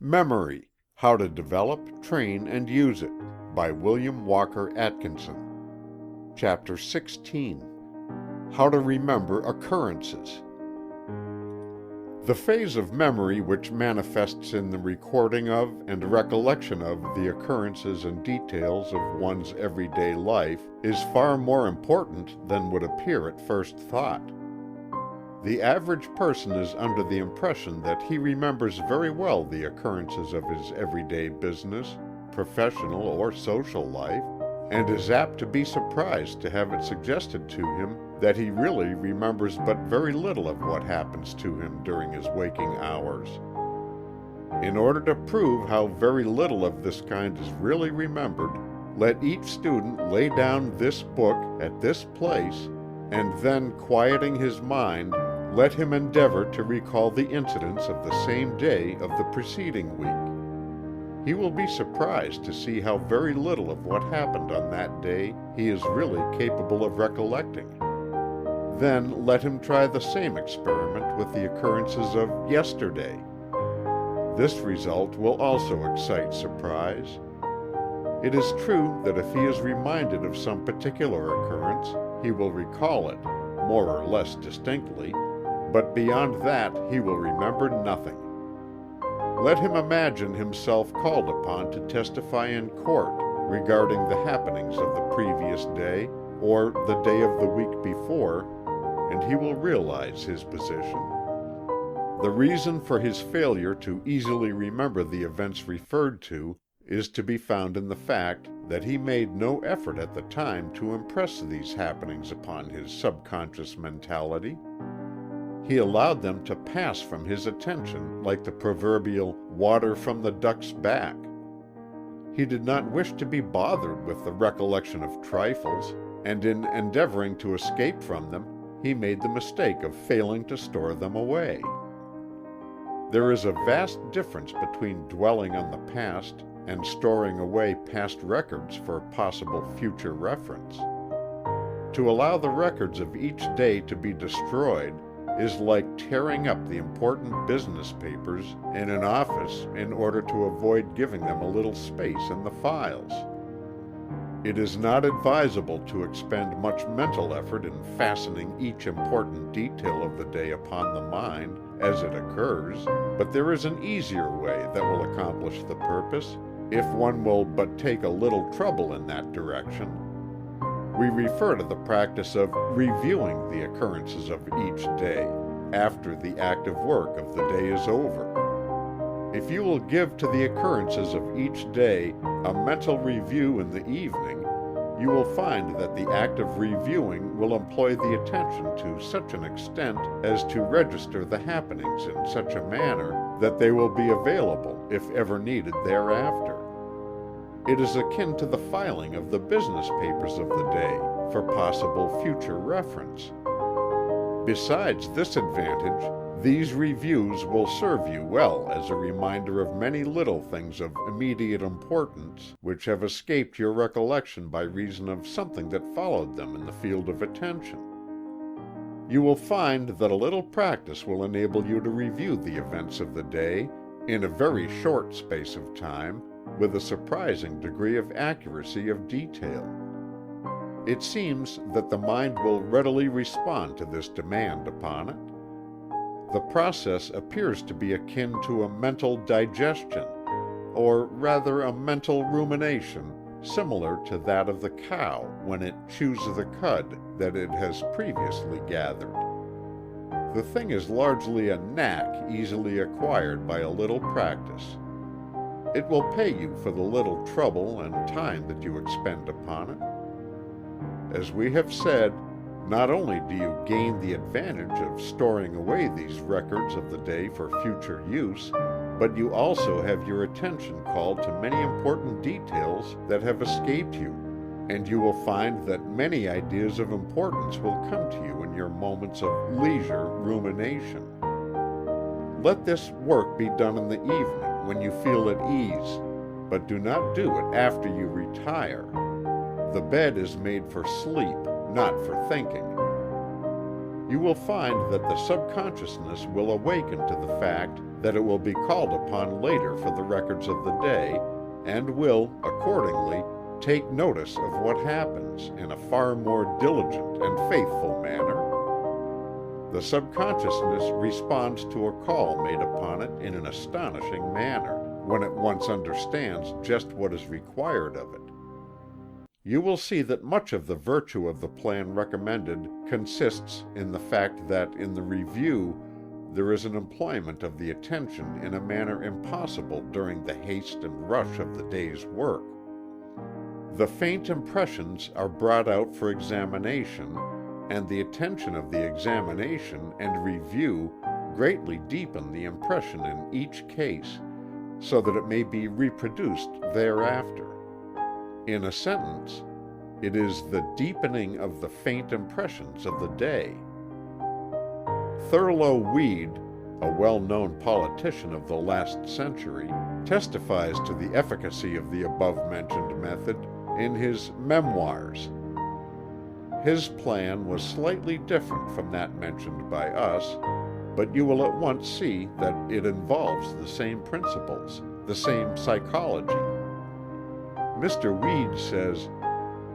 Memory: How to Develop, Train, and Use It by William Walker Atkinson. Chapter 16. How to Remember Occurrences. The phase of memory which manifests in the recording of and recollection of the occurrences and details of one's everyday life is far more important than would appear at first thought. The average person is under the impression that he remembers very well the occurrences of his everyday business, professional or social life, and is apt to be surprised to have it suggested to him that he really remembers but very little of what happens to him during his waking hours. In order to prove how very little of this kind is really remembered, let each student lay down this book at this place, and then, quieting his mind, let him endeavor to recall the incidents of the same day of the preceding week. He will be surprised to see how very little of what happened on that day he is really capable of recollecting. Then let him try the same experiment with the occurrences of yesterday. This result will also excite surprise. It is true that if he is reminded of some particular occurrence, he will recall it, more or less distinctly, but beyond that he will remember nothing. Let him imagine himself called upon to testify in court regarding the happenings of the previous day or the day of the week before, and he will realize his position. The reason for his failure to easily remember the events referred to is to be found in the fact that he made no effort at the time to impress these happenings upon his subconscious mentality. He allowed them to pass from his attention like the proverbial water from the duck's back. He did not wish to be bothered with the recollection of trifles, and in endeavoring to escape from them, he made the mistake of failing to store them away. There is a vast difference between dwelling on the past and storing away past records for possible future reference. To allow the records of each day to be destroyed is like tearing up the important business papers in an office in order to avoid giving them a little space in the files. It is not advisable to expend much mental effort in fastening each important detail of the day upon the mind as it occurs, but there is an easier way that will accomplish the purpose, if one will but take a little trouble in that direction. We refer to the practice of reviewing the occurrences of each day, after the active work of the day is over. If you will give to the occurrences of each day a mental review in the evening, you will find that the act of reviewing will employ the attention to such an extent as to register the happenings in such a manner that they will be available if ever needed thereafter. It is akin to the filing of the business papers of the day for possible future reference. Besides this advantage, these reviews will serve you well as a reminder of many little things of immediate importance which have escaped your recollection by reason of something that followed them in the field of attention. You will find that a little practice will enable you to review the events of the day in a very short space of time, with a surprising degree of accuracy of detail. It seems that the mind will readily respond to this demand upon it. The process appears to be akin to a mental digestion, or rather a mental rumination, similar to that of the cow when it chews the cud that it has previously gathered. The thing is largely a knack easily acquired by a little practice. It will pay you for the little trouble and time that you expend upon it. As we have said, not only do you gain the advantage of storing away these records of the day for future use, but you also have your attention called to many important details that have escaped you, and you will find that many ideas of importance will come to you in your moments of leisure rumination. Let this work be done in the evening when you feel at ease, but do not do it after you retire. The bed is made for sleep, not for thinking. you will find that the subconsciousness will awaken to the fact that it will be called upon later for the records of the day, and will, accordingly, take notice of what happens in a far more diligent and faithful manner. The subconsciousness responds to a call made upon it in an astonishing manner, when it once understands just what is required of it. You will see that much of the virtue of the plan recommended consists in the fact that in the review there is an employment of the attention in a manner impossible during the haste and rush of the day's work. The faint impressions are brought out for examination, and the attention of the examination and review greatly deepen the impression in each case, so that it may be reproduced thereafter. In a sentence, it is the deepening of the faint impressions of the day. Thurlow Weed, a well-known politician of the last century, testifies to the efficacy of the above-mentioned method in his Memoirs. His plan was slightly different from that mentioned by us, but you will at once see that it involves the same principles, the same psychology. Mr. Weed says,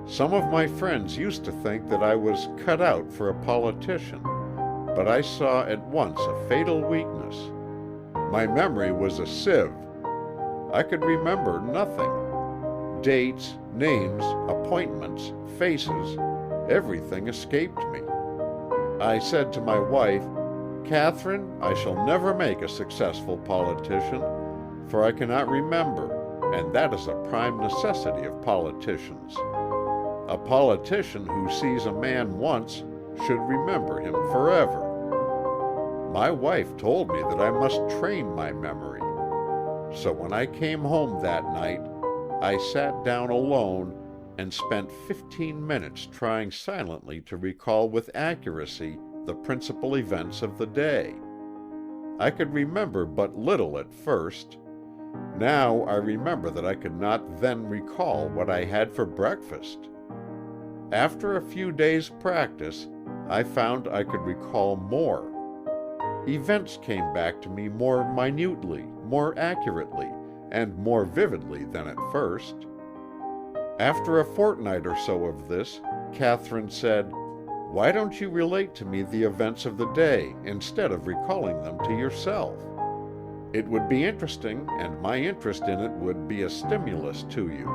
"Some of my friends used to think that I was cut out for a politician, but I saw at once a fatal weakness. My memory was a sieve. I could remember nothing. Dates, names, appointments, faces, everything escaped me. I said to my wife, 'Catherine, I shall never make a successful politician, for I cannot remember, and that is a prime necessity of politicians. A politician who sees a man once should remember him forever.' My wife told me that I must train my memory. So when I came home that night, I sat down alone and spent 15 minutes trying silently to recall with accuracy the principal events of the day. I could remember but little at first. Now I remember that I could not then recall what I had for breakfast. After a few days' practice, I found I could recall more. Events came back to me more minutely, more accurately, and more vividly than at first. After a fortnight or so of this, Catherine said, 'Why don't you relate to me the events of the day instead of recalling them to yourself? It would be interesting, and my interest in it would be a stimulus to you.'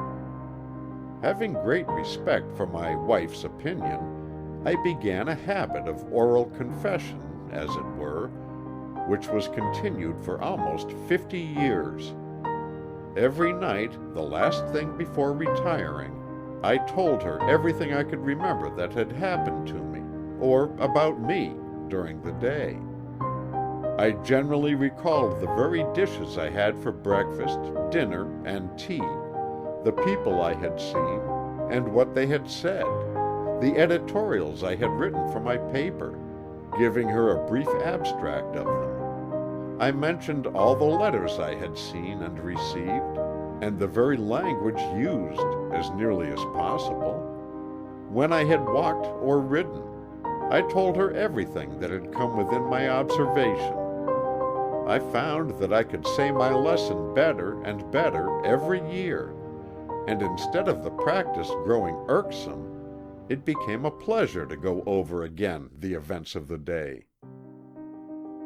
Having great respect for my wife's opinion, I began a habit of oral confession, as it were, which was continued for almost 50 years. Every night, the last thing before retiring, I told her everything I could remember that had happened to me, or about me, during the day. I generally recalled the very dishes I had for breakfast, dinner, and tea, the people I had seen, and what they had said, the editorials I had written for my paper, giving her a brief abstract of them. I mentioned all the letters I had seen and received, and the very language used, as nearly as possible. When I had walked or ridden, I told her everything that had come within my observation. I found that I could say my lesson better and better every year, and instead of the practice growing irksome, it became a pleasure to go over again the events of the day.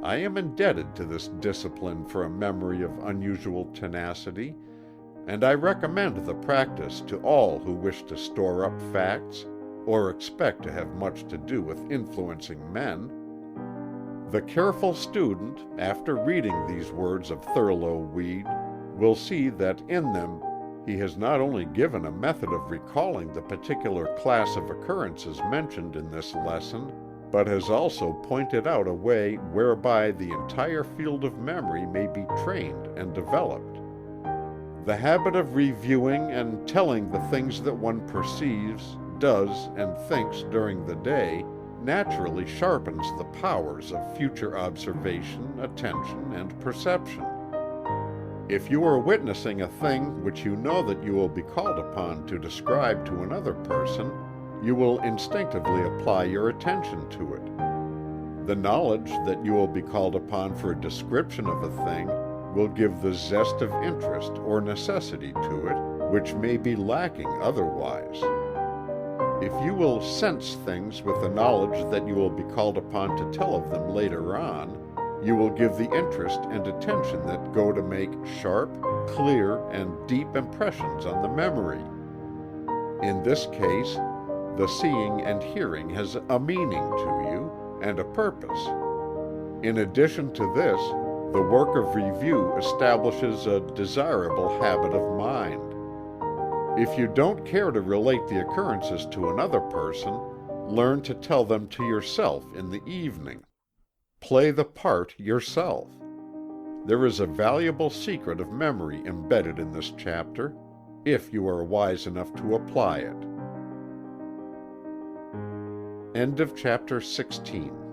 I am indebted to this discipline for a memory of unusual tenacity, and I recommend the practice to all who wish to store up facts or expect to have much to do with influencing men. The careful student, after reading these words of Thurlow Weed, will see that in them he has not only given a method of recalling the particular class of occurrences mentioned in this lesson, but has also pointed out a way whereby the entire field of memory may be trained and developed. The habit of reviewing and telling the things that one perceives, does, and thinks during the day naturally sharpens the powers of future observation, attention, and perception. If you are witnessing a thing which you know that you will be called upon to describe to another person, you will instinctively apply your attention to it. The knowledge that you will be called upon for a description of a thing will give the zest of interest or necessity to it, which may be lacking otherwise. If you will sense things with the knowledge that you will be called upon to tell of them later on, you will give the interest and attention that go to make sharp, clear, and deep impressions on the memory. In this case, the seeing and hearing has a meaning to you, and a purpose. In addition to this, the work of review establishes a desirable habit of mind. If you don't care to relate the occurrences to another person, learn to tell them to yourself in the evening. Play the part yourself. There is a valuable secret of memory embedded in this chapter, if you are wise enough to apply it. End of chapter 16.